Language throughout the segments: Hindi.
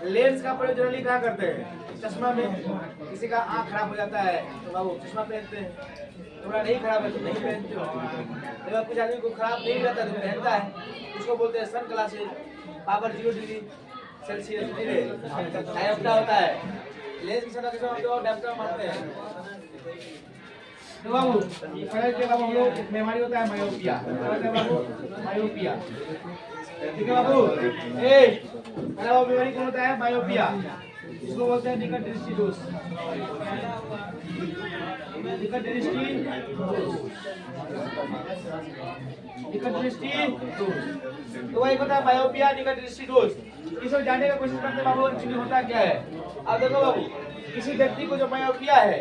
लेंस का प्रयोग जनरली कहाँ करते हैं? चश्मा में। किसी का आँख खराब हो जाता है तो बाबू चश्मा पहनते हैं, थोड़ा नहीं खराब है तो नहीं पहनते हो। जब कुछ आदमी को खराब नहीं रहता तो पहनता है, उसको बोलते हैं sunglasses. Power 0 degree Celsius dioptre होता है। लेंस की सतह हम लोग डायोप्टर मानते हैं। तो बाबू पहले बाबू हम लोग एक बीमारी होता है मायोपिया। बाबू मायोपिया, ठीक है बाबू। पहला वो बीमारी कौन होता है? मायोपिया। इसको बोलते हैं निकट दृष्टि दोष। निकट दृष्टि दोष, निकट दृष्टि दोष। तो वही होता है मायोपिया, निकट दृष्टि दोष। इसको जानने का कोशिश करते हैं बाबू एक्चुअली होता क्या है। अब देखो बाबू, किसी व्यक्ति को जो मायोपिया है,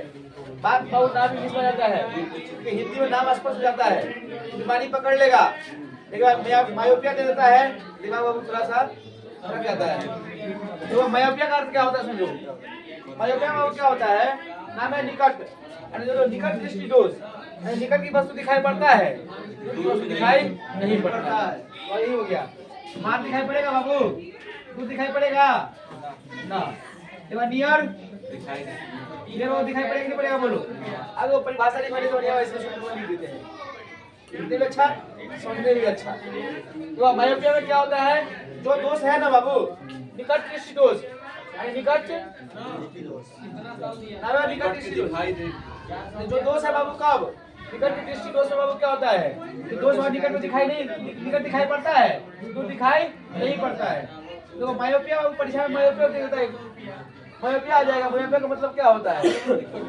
बात बहुत नाम इंग्लिश में जाता है, हिंदी में नाम स्पष्ट हो जाता है, बीमारी पकड़ लेगा। लेकिन मायोपिया दे देता है, दिमाग बाबू थोड़ा सा फर्क जाता है। तो मायोपिया का अर्थ क्या होता है समझो। मायोपिया में क्या होता है? नाम है निकट, जो निकट दृष्टि दोष। निकट की वस्तु दिखाई पड़ता है, वस्तु दिखाई नहीं पड़ता है। वही हो गया। मार दिखाई पड़ेगा बाबू, दूध दिखाई पड़ेगा ना। नियर ये वो दिखाई पड़ेगा नहीं पड़ेगा बोलो। अगर वो परिभाषा नहीं पढ़े तो इसमें शुरू नहीं देते हैं। हिंदी में अच्छा, समझने भी अच्छा। तो मायोपिया में क्या होता है? जो दोष है ना बाबू, निकट दृष्टि दोष, निकट दृष्टि दोष। जो दोष है बाबू कब? निकट दृष्टि दोष में बाबू क्या होता है? दोष वहाँ निकट में दिखाई नहीं, निकट दिखाई पड़ता है, दूर दिखाई नहीं पड़ता है। तो मायोपिया बाबू परीक्षा में मायोपिया देता है, मायोपिया आ जाएगा। मायोपिया का मतलब क्या होता है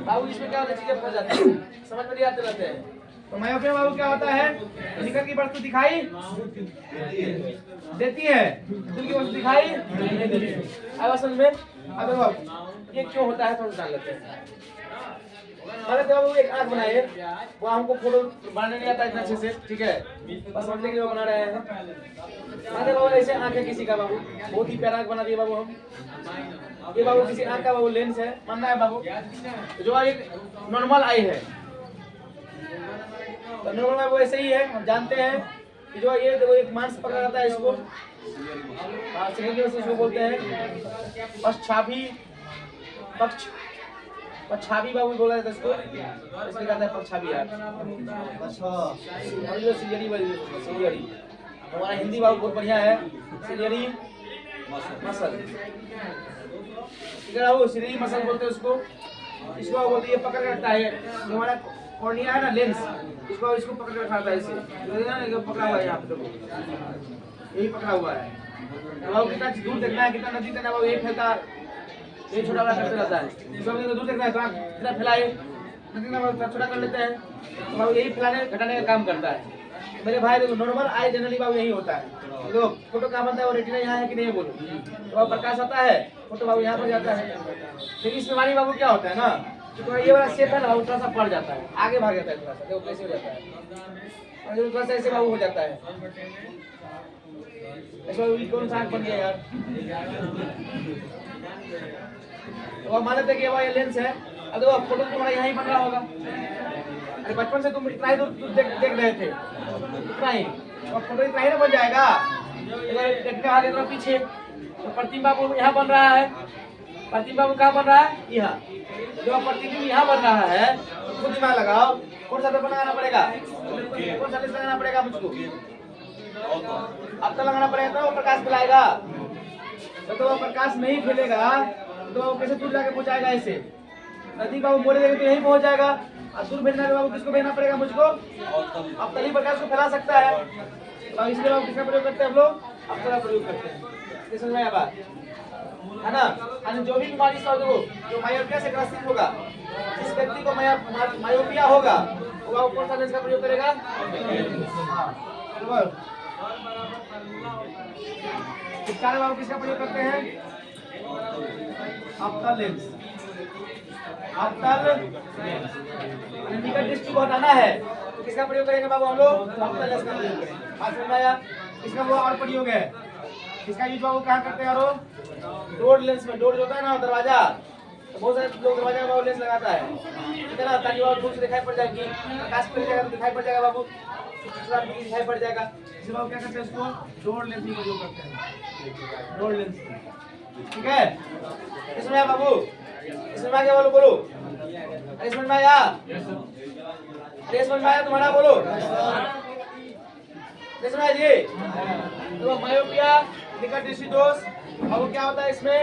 बाबू? इसमें क्या होता है? चीजें फंस जाती है, समझ में नहीं आते रहते हैं। तो मायोपिया बाबू क्या होता है? निकट की वस्तु दिखाई देती है, दूर की वस्तु दिखाई नहीं देती है। अब समझ में? अब देखो ये क्यों होता है थोड़ा जान लेते हैं। मैंने तो बाबू एक आँख बनाई है, वो हमको फोटो बनाने नहीं आता इतना अच्छे से, ठीक है, बस समझने के लिए बना रहे हैं। मैंने बाबू ऐसे आँख है किसी का बाबू, बहुत ही प्यारा आँख बना दिया बाबू हम। ये बाबू किसी आँख का बाबू लेंस है, मानना है बाबू। जो एक नॉर्मल आई है, तो नॉर्मल में वो ऐसे ही है, हम जानते हैं कि जो ये देखो एक मांस पकड़ा जाता है इसको, इसको बोलते हैं पक्षाभी, पक्षाभी बाबू बोला जाता है इसको। इसमें कहता है पक्षाभी यार। अच्छा सिलियरी, सिलियरी हमारा हिंदी बाबू बहुत बढ़िया है। सिलियरी मसल, ठीक है बाबू, सिलियरी मसल बोलते हैं उसको। इसको बोलते हैं पकड़ के रखता है, जो हमारा कॉर्निया है ना लेंस, इसको पकड़ के रखा है इसे, पकड़ा हुआ है यहाँ पे, यही पकड़ा हुआ है। बाबू कितना दूर देखना है, कितना नजदीक देखना है बाबू, यही फैलता, ये छोटा बड़ा करते रहता है। इसको दूर देखना है तो कितना फैलाए, छोटा कर लेते हैं, तो बाबू यही फैलाने घटाने का काम करता है। मेरे भाई देखो नॉर्मल आई जनरली बाबू यही होता है। देखो फोटो कहाँ बनता है, वो रेटिना यहाँ है कि नहीं बोलो, तो बाबू प्रकाश आता है, फोटो बाबू यहाँ पर जाता है। लेकिन इस बीमारी बाबू क्या होता है ना, तो ये वाला शेप है ना बाबू, थोड़ा सा पड़ जाता है, आगे भाग जाता है थोड़ा सा, देखो कैसे हो जाता है, थोड़ा सा ऐसे बाबू हो जाता है। ऐसे कौन सा बन गया यार। तो अब मानते कि ये लेंस है, अब देखो फोटो तुम्हारा यहीं बन रहा होगा। अरे बचपन से तुम इतना ही देख रहे थे, इतना ही, और फोटो इतना ही ना बन जाएगा। देखने वाले थोड़ा पीछे, तो प्रतिमा बाबू यहाँ बन रहा है, प्रतिमा बाबू कहाँ बन रहा है? यहाँ। जो प्रतिबिंब यहाँ बन रहा है, तो खुद दिमाग लगाओ, कौन सा तो बनाना पड़ेगा, कौन सा लेंस लगाना पड़ेगा मुझको, अब तो लगाना पड़ेगा तो वो प्रकाश फैलाएगा। तो वो प्रकाश नहीं फैलेगा तो कैसे दूर जाके पहुंचाएगा? ऐसे नजदीक बाबू बोले देंगे तो यही पहुंच जाएगा, और दूर भेजना है बाबू किसको भेजना पड़ेगा? मुझको। अब तभी प्रकाश को फैला सकता है, तो इसलिए बाबू किसका प्रयोग करते हैं हम लोग? अप्सरा प्रयोग करते हैं। समझ में आया बात है ना। जो भी बीमारी देखो जो मायोपिया से ग्रसित होगा, जिस व्यक्ति को मायोपिया होगा वो कौन सा लेंस का प्रयोग करेगा? उपचार बाबू किसका प्रयोग करते हैं? अप्तल लेंस, अप्तल लेंस। निकट दृष्टि को हटाना है तो किसका प्रयोग करेंगे बाबू हम लोग? अप्तल लेंस का प्रयोग करेंगे। बात समझ में आया? इसका वो और प्रयोग है, इसका यूज बाबू कहाँ करते हैं? डोर लेंस में, डोर जो होता है ना दरवाजा, तो बहुत सारे लोग दरवाजे में बाबू लेंस लगाता है, ठीक है ना, ताकि बाबू दूर से दिखाई पड़ जाएगी, प्रकाश पड़ जाएगा तो दिखाई पड़ जाएगा बाबू, दिखाई पड़ जाएगा। इसमें बाबू क्या करते हैं, इसको डोर लेंस का उपयोग करते हैं, डोर लेंस, ठीक है। इसमें है बाबू, इसमें आ गया, बोलो बोलो, अरे समझ में आया, अरे समझ में आया तुम्हारा, बोलो समझ आया जी। तो मायोपिया, निकट दृष्टि दोष बाबू क्या होता है इसमें,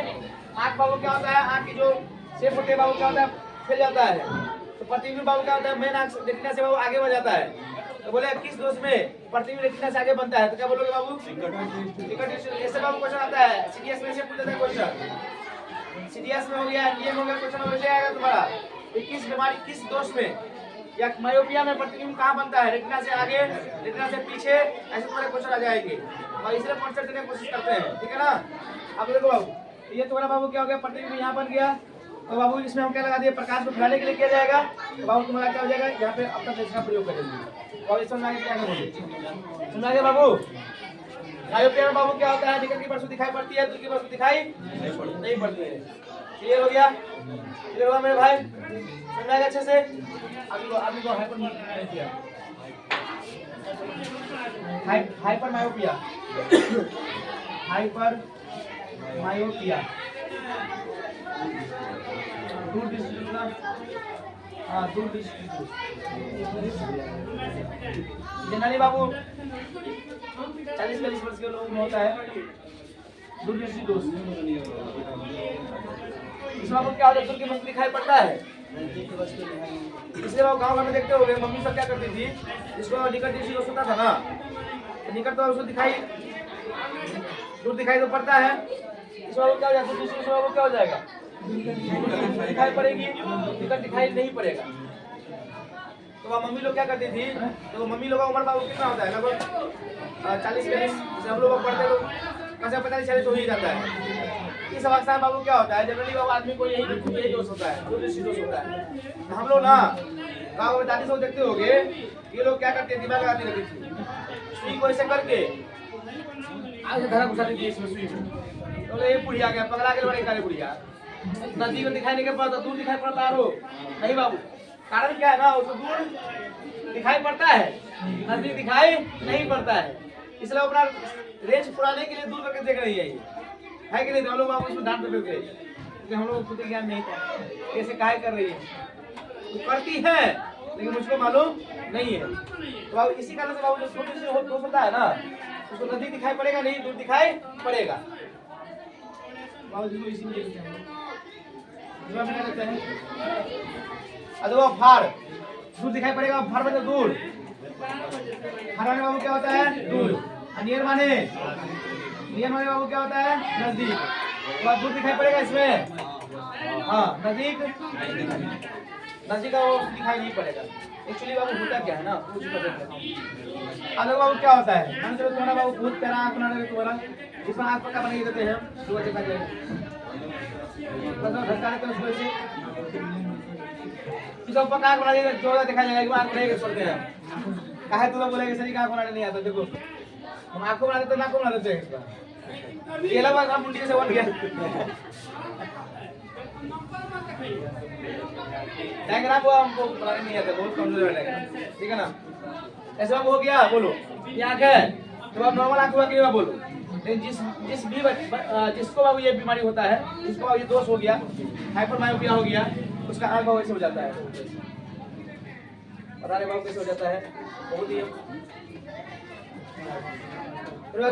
आंख बाबू क्या होता है, आंख की जो शेप होती है बाबू क्या होता है, फैल जाता है। तो प्रतिबिंब बाबू क्या होता है, मेन आंख रेटिना से बाबू आगे बढ़ जाता है। तो बोले किस दोष में प्रतिबिंब रेटिना से आगे बनता है, तो क्या बोलोगे बाबू, निकट दृष्टि। ऐसे बाबू क्वेश्चन आता है सीडीएस में, से पूछ जाता है क्वेश्चन, सीडीएस में हो गया, एनडीए में हो गया, क्वेश्चन वैसे आएगा तुम्हारा, किस बीमारी किस दोष में या मायोपिया में प्रतिबिंब कहाँ बनता है, रेटिना से आगे, रेटिना से पीछे, ऐसे तुम्हारे क्वेश्चन आ जाएंगे और इसलिए कॉन्सेप्ट देने की कोशिश करते हैं, ठीक है ना। अब देखो बाबू, ये तुम्हारा बाबू क्या हो गया, प्रतिबिंब यहाँ बन गया। तो बाबू इसमें हम क्या लगा दिए, प्रकाश को फैलाने के लिए किया जाएगा। तो बाबू तुम्हारा क्या हो जाएगा, यहाँ पे अपना लेंस का प्रयोग करेंगे। और इस समझ क्या बोलिए, समझ गए बाबू। मायोपिया में बाबू क्या होता है, निकट की वस्तु दिखाई पड़ती है, दूर की वस्तु दिखाई नहीं पड़ती है। क्लियर हो गया, क्लियर हुआ मेरे भाई, समझ आएगा अच्छे से। अभी को हाइपर मायोपिया, हाइपर मायोपिया, दूर दृष्टि, हाँ दूर दृष्टि जनरली बाबू 40-45 वर्ष के लोगों में होता है दूर दृष्टि दोष। इसमें आपको क्या होता है, दूर की वस्तु दिखाई पड़ता है, इसलिए आप गाँव में देखते होंगे मम्मी सब क्या करती थी, जिसको निकट दृष्टि दोष होता था ना, तो निकट तो उसको दिखाई, दूर दिखाई तो पड़ता है, इसमें क्या हो जाएगा, दूर दृष्टि दोष क्या हो जाएगा, दिखाई पड़ेगी, निकट दिखाई नहीं पड़ेगा। तो वह मम्मी लोग क्या करती थी, तो मम्मी लोग का उम्र बाबू कितना होता है, लगभग 40-45, जैसे हम लोग पढ़ते तो 45-40 हो ही जाता है। इस अवस्था में बाबू क्या होता है, जनरली बाबू आदमी को यही दोष होता है, दूर दृष्टि दोष होता है। तो हम लोग ना गाँव में दादी सब देखते होंगे, ये लोग क्या करते हैं, दिमाग लगाती रहती थी, सुई को ऐसे करके आगे धरा घुसाती थी इसमें सुई को, तो ये बुढ़िया गया, पकड़ा के बड़े काले बुढ़िया, नदी को दिखाई नहीं पड़ता, दूर दिखाई पड़ता है, नहीं बाबू, कारण क्या है ना, उसको दूर दिखाई पड़ता है, नजदीक दिखाई नहीं पड़ता है, इसलिए अपना रेंज पुराने के लिए दूर करके देख रही है कि नहीं। हम लोग इसमें डांट देते थे क्योंकि हम लोग को खुद ज्ञान नहीं था कैसे काहे कर रही है, तो करती है लेकिन मुझको मालूम नहीं है। तो बाबू इसी कारण से बाबू जो छोटे से दोष होता है ना, उसको नजदीक दिखाई पड़ेगा नहीं, दूर दिखाई पड़ेगा। बाबू जी को इसी में देखते हैं, अथवा फाड़, दूर दिखाई पड़ेगा, फाड़ मतलब दूर, फाड़ माने बाबू क्या होता है, दूर, नियर माने बाबू क्या होता है, नजदीक, तो दूर दिखाई पड़ेगा इसमें, हाँ नजदीक का वो दिखाई नहीं पड़ेगा। एक्चुअली बाबू होता क्या है ना, अगर बाबू क्या होता है, मान चलो तुम्हारा बाबू बहुत प्यारा आँख बना देते तुम्हारा, जिसमें आँख पक्का बना देते हैं, सुबह देखा जाए धक्का देते हैं उसको ऐसे, सब पक्का आँख बना देते, जो देखा जाएगा आँख बनाएंगे छोड़ते हैं, कहे तुम बोलेंगे सही आँख बनाने नहीं आता, देखो हम आँखों बना देते, नाक बना देते हैं इसका, ये लगा हम मुंडी से बन गया, डायग्राम को हमको बनाने नहीं आता, बहुत कमजोर है, ठीक है ना। ऐसा हो गया, बोलो ये आँख है, तो आप नॉर्मल आँख हुआ कि बोलो, लेकिन जिसको बाबू ये बीमारी होता है, जिसको ये दोष हो गया, हाइपर मायोपिया हो गया, उसका आँख बाबू ऐसे हो जाता है, पता नहीं बाबू कैसे हो जाता है, बहुत ही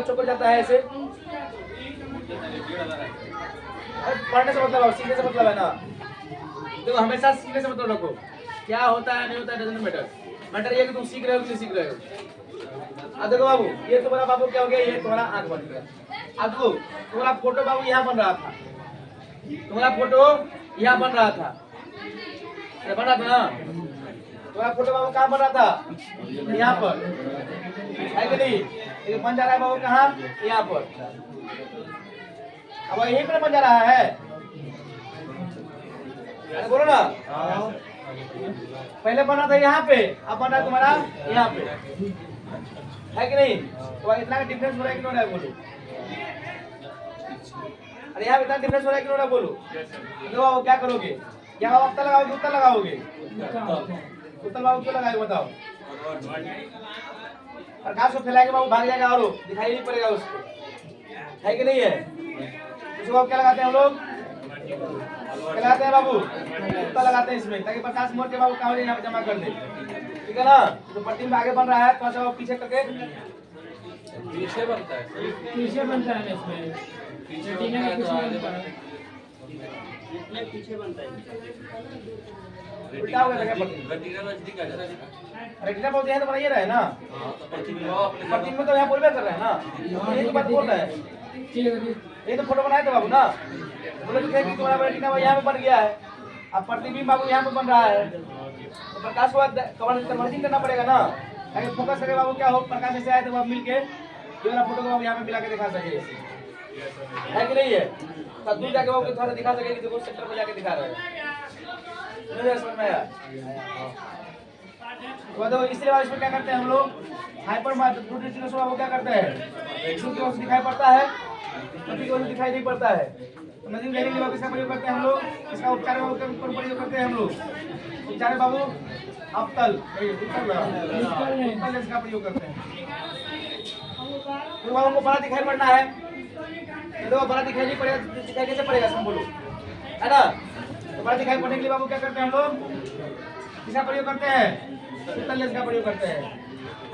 चौक जाता है ऐसे, पढ़ने से मतलब सीखने से मतलब है ना, देखो हमेशा सीखने से मतलब रखो, क्या होता है नहीं होता है डजंट मैटर, मैटर ये कि तुम सीख रहे हो कि नहीं सीख रहे हो। अब देखो बाबू, ये तुम्हारा बाबू क्या हो गया, ये तुम्हारा आँख बन गया। अब देखो तुम्हारा फोटो बाबू यहाँ बन रहा था, तुम्हारा फोटो यहाँ बन रहा था, बन रहा था ना, तुम्हारा फोटो बाबू कहाँ बन रहा था, यहाँ पर है कि नहीं, ये बन जा रहा है बाबू कहाँ, यहाँ पर, अब यहीं पर बन जा रहा है, अरे बोलो ना, पहले बना था यहाँ पे, अब बन रहा है तुम्हारा यहाँ पे, है कि नहीं। तो इतना डिफरेंस हो रहा है कि नहीं हो रहा है, बोलो। अरे यहाँ इतना डिफरेंस हो रहा है कि ना बोलो। तो बाबू क्या करोगे? क्या बाबू अक्ता लगाओगे उत्तर लगाओगे? उत्तर बाबू क्यों लगाए बताओ? प्रकाश को फैला के बाबू भाग जाएगा और दिखाई नहीं पड़ेगा उसको, है कि नहीं है? उसको बाबू क्या लगाते हैं हम लोग? क्या लगाते हैं बाबू? उत्तर लगाते हैं इसमें, ताकि प्रकाश मोड़ के बाबू कावड़ी यहाँ पे जमा कर दे, ठीक है ना? तो प्रतिबिंब आगे बन रहा है, थोड़ा सा पीछे करके पीछे बनता है इसमें, पीछे बनता है। उल्टा हो गया क्या प्रतिबिंब? रेटिना बहुत यहाँ तो बनाइए रहा है ना, प्रतिबिंब तो यहाँ बोलबे कर रहा है ना, यही तो बात बोल रहा है। ये तो फोटो बनाया था बाबू ना, बोले तो कि तुम्हारा रेटिना यहाँ पे बन गया है, अब प्रतिबिंब बाबू यहाँ पे बन रहा है, तो प्रकाश को कन्वर्जिंग करना पड़ेगा ना, ताकि फोकस करके बाबू क्या हो, प्रकाश ऐसे आए तो बाबू मिलके जो ना फोटो को बाबू यहाँ पे मिला के दिखा सके, है कि नहीं है? तब दूर जाके बाबू थोड़ा दिखा सके कि देखो सेंटर पे जाके दिखा रहे हैं, समझ में आया? तो इसलिए बाबू इसमें क्या करते हैं हम लोग, हाइपर टू डिस्टेंस बाबू क्या करते हैं, एक्शन की वजह दिखाई पड़ता है, नदी की वजह दिखाई नहीं पड़ता है, तो नदी में बाबू इसका प्रयोग करते हैं हम लोग, इसका उपचार बाबू का प्रयोग करते हैं हम लोग, उपचार बाबू अवतल इसका प्रयोग करते हैं। तो बाबू को बड़ा दिखाई पड़ना है, तो बड़ा दिखाई नहीं पड़ेगा, दिखाई कैसे पड़ेगा सब बोलो, है ना? तो बड़ा दिखाई पड़ने के लिए बाबू क्या करते हैं हम लोग, किसका प्रयोग करते हैं? उत्तल लेंस का प्रयोग करते हैं।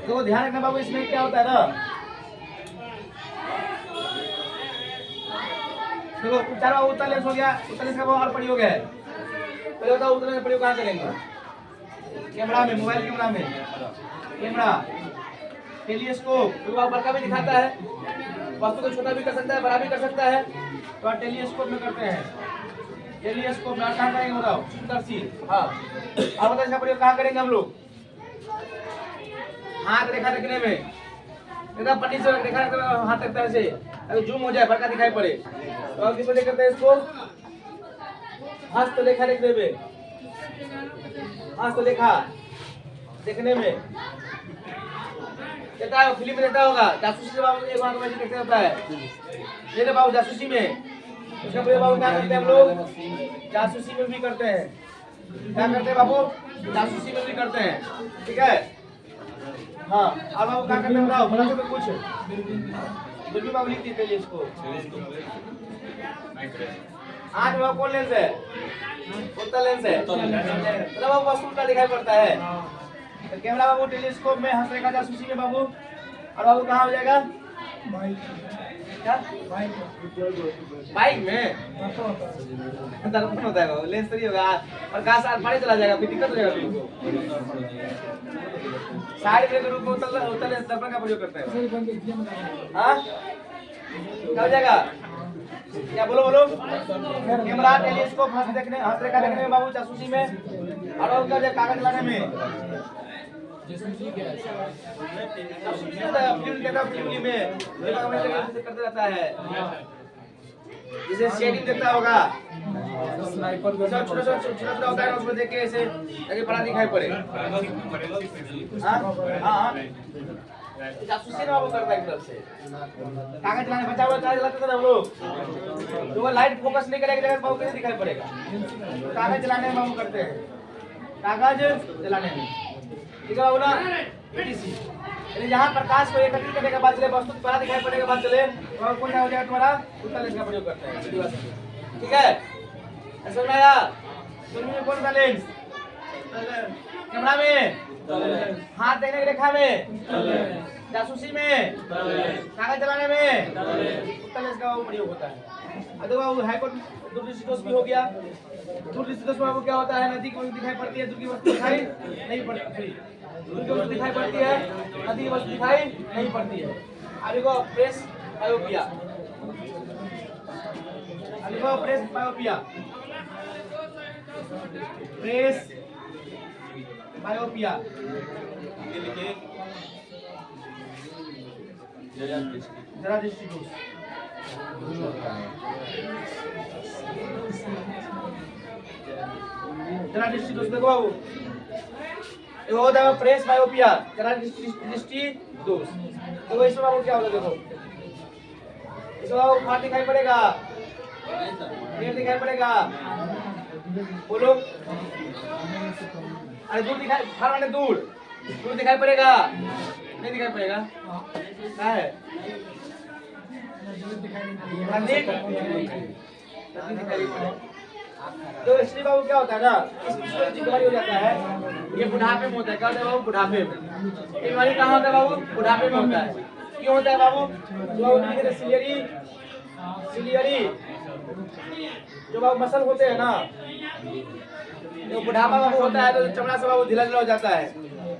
तो ध्यान रखना बाबू, इसमें क्या होता है ना, देखो उपचार बाबू उत्तल लेंस हो गया, उत्तल लेंस का और प्रयोग है। पहले बताओ उत्तल लेंस का प्रयोग कहाँ करेंगे? कैमरा में, मोबाइल कैमरा में, कैमरा, टेलीस्कोप, तो बाबू बड़का भी दिखाता है, वस्तु को छोटा भी कर सकता है, बड़ा भी कर सकता है, तो आप टेलीस्कोप में करते हैं। टेलीस्कोप में कहाँ करेंगे बताओ? दूरदर्शी, हाँ। अब बताओ इसका प्रयोग कहाँ करेंगे हम लोग? हाथ रेखा रखने में, एकदम पट्टी से रेखा रखते हुए हाथ रखता है ऐसे, अभी जूम हो जाए, बड़का दिखाई पड़े, तो अब किस वजह करते हैं इसको? हस्तलेखा लिखने में, हस्तलेखा देखने में देता है, फिल्म में देता होगा, जासूसी से बाबू एक बार वैसे देखते होता है, ये बाबू जासूसी में, उसका प्रयोग बाबू क्या करते हैं हम लोग? जासूसी में भी करते हैं, क्या करते हैं बाबू? जासूसी में भी करते हैं, ठीक है? हाँ, अब बाबू क्या करते हैं बताओ? बड़ा से कुछ दूरबीन बाबू लिख देते हैं इसको। आँख में कौन लेंस है? उत्तल लेंस है, मतलब बाबू वस्तु उल्टा दिखाई पड़ता है, तो कैमरा बाबू टेलीस्कोप में, हंसरेखा जासूसी में बाबू, और बाबू कहाँ हो जाएगा? क्या? बाइक में दर्पण होता है, लेंस नहीं होगा, प्रकाश आर चला जाएगा, फिर दिक्कत हो जाएगा तुमको। साइड में रूप में उत्तल लेंस दर्पण का प्रयोग करते हैं, हाँ? क्या हो जाएगा? क्या बोलो बोलो? कैमरा, टेलीस्कोप, हंसरेखा देखने में बाबू, जासूसी में, और उनका जो कागज लाने में, फिल्म में करते रहता है, जिसे शेडिंग देखता होगा, छोटा होता है उसमें देख के ऐसे ताकि बड़ा दिखाई पड़े, हाँ, जासूसी ना वो करता है एक तरफ से, कागज लाने बचा हुआ कागज लाते थे हम लोग, तो वो लाइट फोकस नहीं करेगा जगह बाबू कैसे दिखाई पड़ेगा? कागज जलाने में बाबू करते हैं, कागज जलाने में, ठीक है बाबू ना? यानी जहाँ प्रकाश को एकत्रित करने के बाद चले, वस्तु बड़ा दिखाई पड़ने के बाद चले, तो कौन सा हो जाएगा तुम्हारा? उत्तल लेंस का प्रयोग करते हैं, ठीक है? ऐसा में आया? दूरबीन में कौन सा लेंस? कैमरा में, हाथ देखने की रेखा में, जासूसी में, कागज जलाने में उत्तल लेंस का प्रयोग होता है। अब देखो बाबू हाइपर दूरदृष्टि भी हो गया, दूरदृष्टि बाबू क्या होता है? नदी की वस्तु दिखाई पड़ती है, दूर की वस्तु दिखाई नहीं पड़ती, दूर की वस्तु दिखाई पड़ती है, नदी की वस्तु दिखाई नहीं पड़ती है। अब देखो प्रेस बायोपिया, अब देखो प्रेस बायोपिया, प्रेस बायोपिया, जरा दृष्टि दोष, जरा दृष्टि दोष देखो बाबू, ये होता है प्रेस बायोपिया, जरा दृष्टि दोष। तो इसमें बाबू क्या होगा? देखो इसमें बाबू हाथ दिखाई पड़ेगा, क्लियर दिखाई पड़ेगा? बोलो। अरे दूर दिखाई, हर वाले दूर दिखाई पड़ेगा? नहीं दिखाई पड़ेगा? क्या है? नजदीक दिखाई पड़ेगा। तो इसलिए बाबू क्या होता है ना, इस बीमारी हो जाता है, ये बुढ़ापे में होता है। क्या होता है बाबू? बुढ़ापे में। ये बीमारी कहाँ होता है बाबू? बुढ़ापे में होता है। क्यों होता है बाबू? सिलियरी जो बाबू मसल होते हैं ना, जो बुढ़ापा बाबू होता है तो चमड़ा से बाबू ढीला ढीला हो जाता है,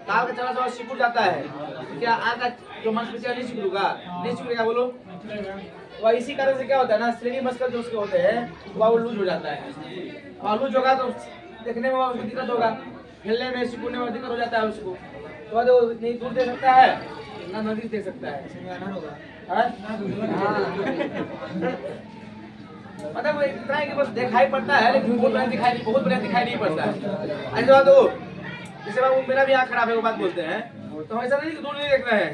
काल का चमड़ा से सिकुड़ जाता है। क्या आग का जो मांसपेशियां नहीं सिकुड़ेगा? नहीं सिकुड़ेगा, बोलो। तो इसी कारण से क्या होता है ना, स्लेरी मसल जो उसके होते हैं वो लूज हो जाता है, और लूज होगा तो देखने में उसको दिक्कत होगा, हिलने में सिकुड़ने में दिक्कत हो जाता है उसको। तो नहीं दूर दे सकता है ना नजदीक दे सकता है। मतलब इतना है कि बस दिखाई पड़ता है, लेकिन बहुत बढ़िया दिखाई नहीं पड़ता है। ऐसे बात हो, जैसे बाबू मेरा भी आँख खराब है वो बात बोलते हैं, तो ऐसा नहीं कि दूर नहीं देख रहे हैं,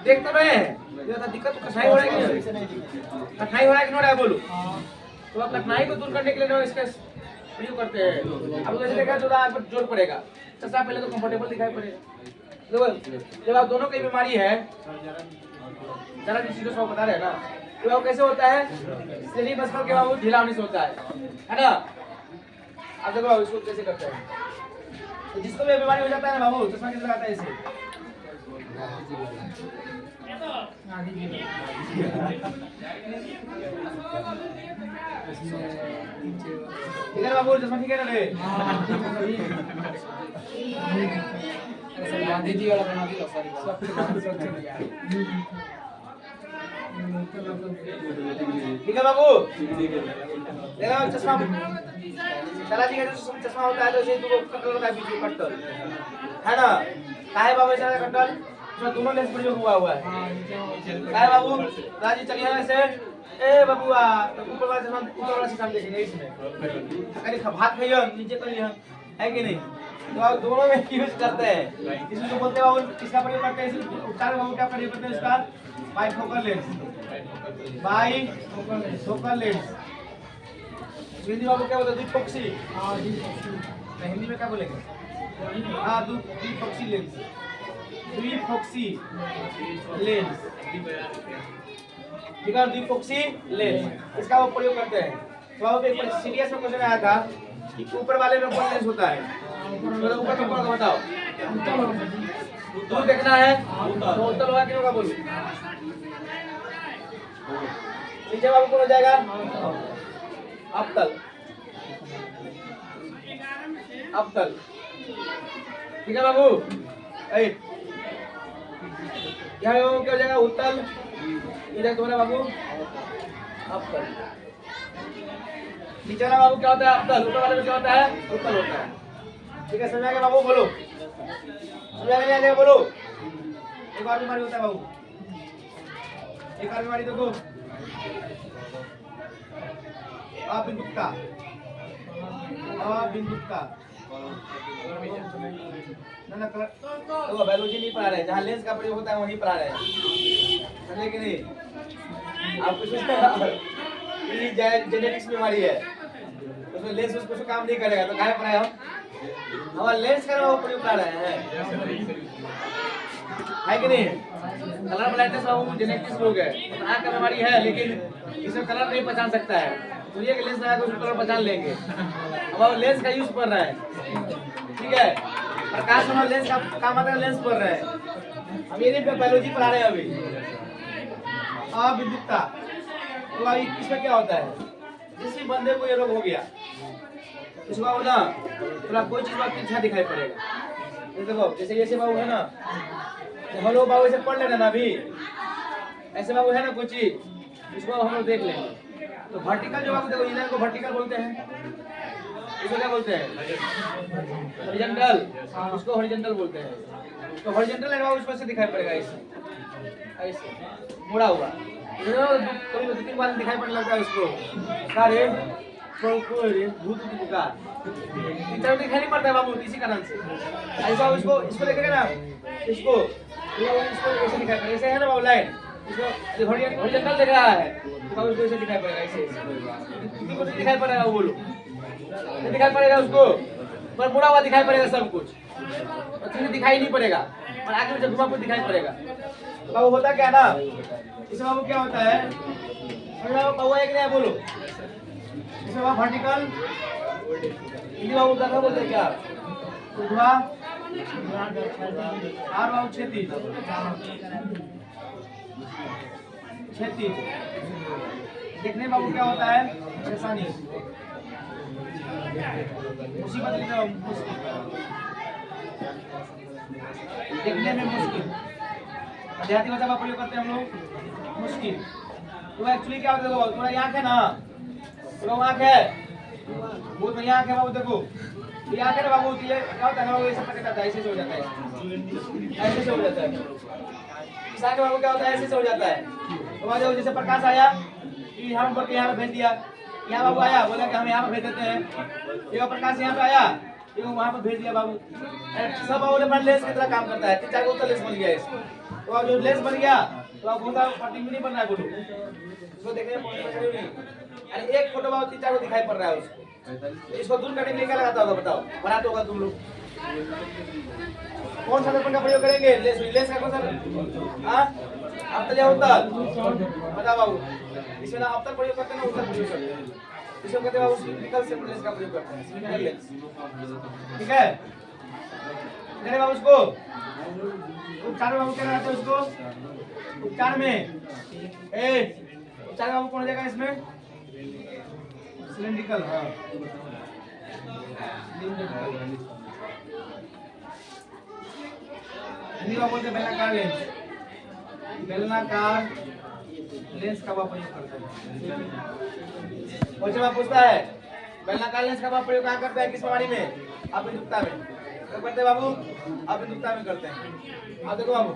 देख तो रहे हैं। दिक्कत तो कठिनाई हो रहा है कि नहीं? कठिनाई हो रहा है कि नहीं हो रहा है, बोलो। तो अब कठिनाई को दूर करने के लिए ना इसका प्रयोग करते हैं। अब जैसे देखा तो आँख पर जोर पड़ेगा, चश्मा पहले तो कंफर्टेबल दिखाई पड़ेगा। जब आप दोनों की बीमारी है, जरा किसी को बता रहे हैं ना, तो वो कैसे होता है? स्लेरी मसल के बाबू ढीला होने से होता है ना। अब देखो इसको कैसे करते हैं, तो जिसको भी बीमारी हो जाता है ना बाबू, चश्मा कैसे लगाता है इसे? ठीक है बाबू, चश्मा ठीक है ना रे? गांधी जी वाला बना दिया ठीक है बाबू। देखा चश्मा, चला जी का जो चश्मा होता है तो इसे कटल होता है, बीच में कटल है ना। काहे बाबू ऐसा कटल? इसमें दोनों लेंस प्रयोग हुआ है। काहे बाबू? राजी चलिए ऐसे, ए बाबूआ तो ऊपर वाला चश्मा, ऊपर वाला चश्मा देखेंगे इसमें। अरे भात खाइए नीचे करिए, है कि नहीं? तो आप दोनों में यूज करते हैं। इसको बोलते हैं बाबू, किसका प्रयोग करते हैं? उपचार बाबू क्या प्रयोग करते हैं इसका? Bifocal lens. Bifocal lens Hindi बाबू क्या बोलते हैं? द्विफोक्सी। हिंदी में क्या बोलेंगे? हाँ, द्विफोक्सी लेंस। द्विफोक्सी लेंस, ठीक है, द्विफोक्सी लेंस, इसका वो प्रयोग करते हैं। तो बाबू एक सीरियस में क्वेश्चन आया था कि ऊपर वाले में कौन लेंस होता है? ऊपर तो ऊपर का बताओ। दूर देखना है तो उत्तर होगा कि होगा, बोलो। नीचे बाबू कौन हो जाएगा? अवतल। अवतल, ठीक है बाबू। यहाँ बाबू क्या हो जाएगा? उत्तल। इधर तुम्हारा बाबू अवतल। नीचे वाला बाबू क्या होता है? अवतल। ऊपर वाले में क्या होता है? उत्तल होता है। ठीक है, समझ आ गया बाबू? बोलो, समझ आ गया? बोलो। एक और बीमारी होता है बाबू, एक और बीमारी देखो, अबिंदुकता। अबिंदुकता ना तो बायोलॉजी नहीं पढ़ा रहे, जहाँ लेंस का प्रयोग होता है वहीं पढ़ा रहे हैं, समझे कि नहीं? आप कुछ जेनेटिक्स बीमारी है, उसमें लेंस उसको काम नहीं करेगा, तो काहे पढ़ाए हम? हमारा लेंस का वो प्रयोग कर रहे हैं, है कि नहीं? कलर ब्लाइंडनेस बाबू जेनेटिक्स रोग है, तो आँख का बीमारी है, लेकिन इसमें कलर नहीं पहचान सकता है, तो ये लेंस लगा के कलर पहचान लेंगे। अब लेंस का यूज कर रहा है, ठीक है? प्रकाश हमारा लेंस का काम आता है, लेंस पढ़ रहे हैं हम, ये नहीं बायोलॉजी पढ़ा रहे हैं अभी। अविद्युतता, तो इसमें क्या होता है? जिस बंदे को ये रोग हो गया, उसको ना थोड़ा कोई चीज बात अच्छा दिखाई पड़ेगा। ये देखो, जैसे ये बाबू है ना, हेलो बाबू ऐसे पढ़ लेना ना अभी, ऐसे बाबू है ना कोई चीज, इसको हम लोग देख लेंगे। तो वर्टिकल जो बाबू देखो, इधर को वर्टिकल बोलते हैं, इसको क्या बोलते हैं? हॉरिजॉन्टल, उसको हॉरिजॉन्टल बोलते हैं। तो हॉरिजॉन्टल है बाबू, उसको से दिखाई पड़ेगा ऐसे, ऐसे मुड़ा हुआ, कोई दो तीन बार दिखाई पड़ने लगता है उसको, सारे भूत पुकार दिखाई नहीं पड़ता है बाबू, इसी कारण से ऐसा। इसको देखेगा ना, इसको ऐसे दिखाई पड़ेगा, ऐसे है ना बाबू लाइन, इसको हॉरिजॉन्टल दिख रहा है तो बाबू इसको ऐसे दिखाई पड़ेगा, ऐसे किसी को नहीं दिखाई पड़ेगा, वो बोलो नहीं दिखाई पड़ेगा उसको, पर मुड़ा हुआ दिखाई पड़ेगा सब कुछ, और तुम्हें दिखाई नहीं पड़ेगा, और आगे में जब घुमा कुछ दिखाई पड़ेगा। तो बाबू होता क्या ना, इसमें बाबू क्या होता है, बाबू एक नहीं है बोलो, इसमें बाबू वर्टिकल हिंदी बाबू क्या बोलते हैं क्या, ऊर्ध्वा और बाबू क्षैतिज, क्षैतिज देखने में बाबू क्या होता है, परेशानी मुसीबत देखने में मुश्किल, देहाती भाषा का प्रयोग करते हैं हम लोग, मुश्किल। तो एक्चुअली क्या होता है बाबू, थोड़ा आँख है ना, थोड़ा आँख है, बहुत बढ़िया आँख है बाबू, देखो ये आँख है ना बाबू, ये क्या होता है ना बाबू, ऐसे पकड़ जाता है, ऐसे से हो जाता है, ऐसे से हो जाता है, इस आँख बाबू क्या होता है, ऐसे से हो जाता है। तो वहाँ जैसे प्रकाश आया कि हम बोल के यहाँ पे भेज दिया, यहाँ बाबू आया बोला कि हम यहाँ पे भेज देते हैं, ये प्रकाश यहाँ पे आया, ये वहाँ पे भेज दिया बाबू, सब बाबू ने अपना लेंस की तरह काम करता है, 3-4 को लेंस बन गया है इसमें। तो अब जो लेंस बन गया तो अब बहुत सारा पट्टी में नहीं बन रहा है बोलो, इसको देखने में अरे एक फोटो बाबू 3-4 को दिखाई पड़ रहा है उसको, इसको दूर करने के लिए क्या लगाता होगा बताओ, बनाते होगा तुम लोग, कौन सा दर्पण का प्रयोग करेंगे, लेंस का कौन सा, हाँ अब तो होता बता बाबू, इसमें ना अब तक प्रयोग करते हैं ना उत्तर प्रयोग करते हैं, इसमें कहते हैं बाबू सिलिकल से लेंस का प्रयोग करते हैं, सिलिकल लेंस, ठीक है। मेरे बाबू उसको उपचार बाबू क्या लगाते हैं उसको, उपचार में उपचार बाबू कौन जाएगा इसमें, सिलिंड्रिकल, हाँ हिंदी में बोलते बेलनाकार लेंस, बेलनाकार लेंस का प्रयोग करते हैं। क्वेश्चन में पूछता है बेलनाकार लेंस का प्रयोग कहाँ करते हैं, किस बीमारी में, अपनी में तो करते हैं बाबू, अपनी में करते हैं। अब देखो बाबू,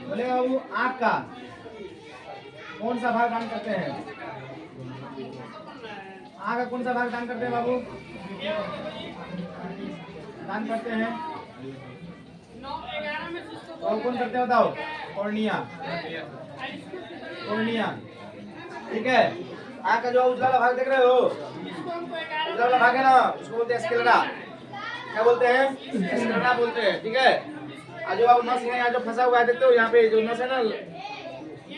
बोलेगा बाबू आँख का कौन सा भाग दान करते हैं, आँख का कौन सा भाग दान करते हैं बाबू, दान करते हैं, और कौन करते हैं बताओ, कॉर्निया, कॉर्निया, ठीक है। आँख का जो उजला वाला भाग देख रहे हो, उजला वाला भाग है ना, उसको बोलते हैं स्क्लेरा, क्या बोलते हैं, स्क्लेरा बोलते हैं, ठीक है। और जो नस है यहाँ जो फंसा हुआ है देखते हो, यहाँ पे जो नस है ना,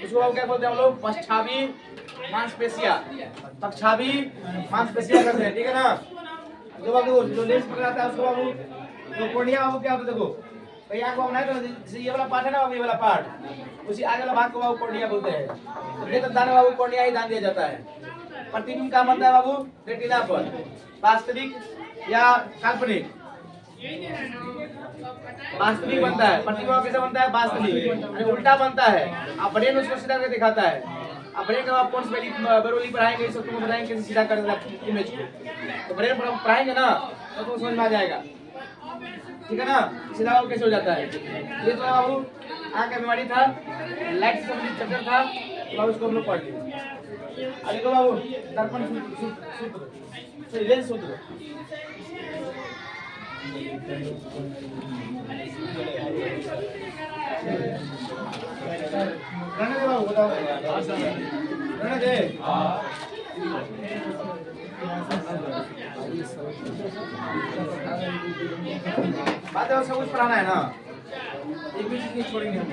उसको क्या बोलते हैं हम लोग, पश्चाभी मांसपेशिया, पश्चाभी मांसपेशिया करते हैं, ठीक है ना। जो बाबू जो लेंस पकड़ाता है उसको बाबू, जो कॉर्निया बाबू क्या होता है देखो, तो यहाँ को बनाए तो जैसे ये वाला पार्ट है ना बाबू, ये वाला पार्ट, उसी आगे वाला भाग को बाबू कॉर्निया बोलते हैं। तो ये तो दान बाबू कॉर्निया ही दान दिया जाता है। प्रतिबिंब कहाँ बनता है बाबू, रेटिना पर, वास्तविक या काल्पनिक, वास्तविक बनता है, प्रतिबिंब कैसे बनता है, वास्तविक उल्टा बनता है, आप ब्रेन उसको सीधा करके दिखाता है, आप ब्रेन का आप कौन सी बेरोली पढ़ाएंगे, सब तुमको बताएंगे कैसे सीधा कर इमेज को, तो ब्रेन पर पढ़ाएंगे ना तो तुमको समझ में आ जाएगा, ठीक है ना, सीधा बाबू कैसे हो जाता है। ये तो बाबू आँख का बीमारी था, लाइट से संबंधित चक्कर था, तो बाबू उसको हम लोग पढ़ लिए। अरे को बाबू दर्पण सूत्र, लेंस सूत्र, रहने दे बाबू, बताओ रहने दे, बात है सब कुछ पढ़ाना है ना, एक भी चीज नहीं छोड़ेंगे हम।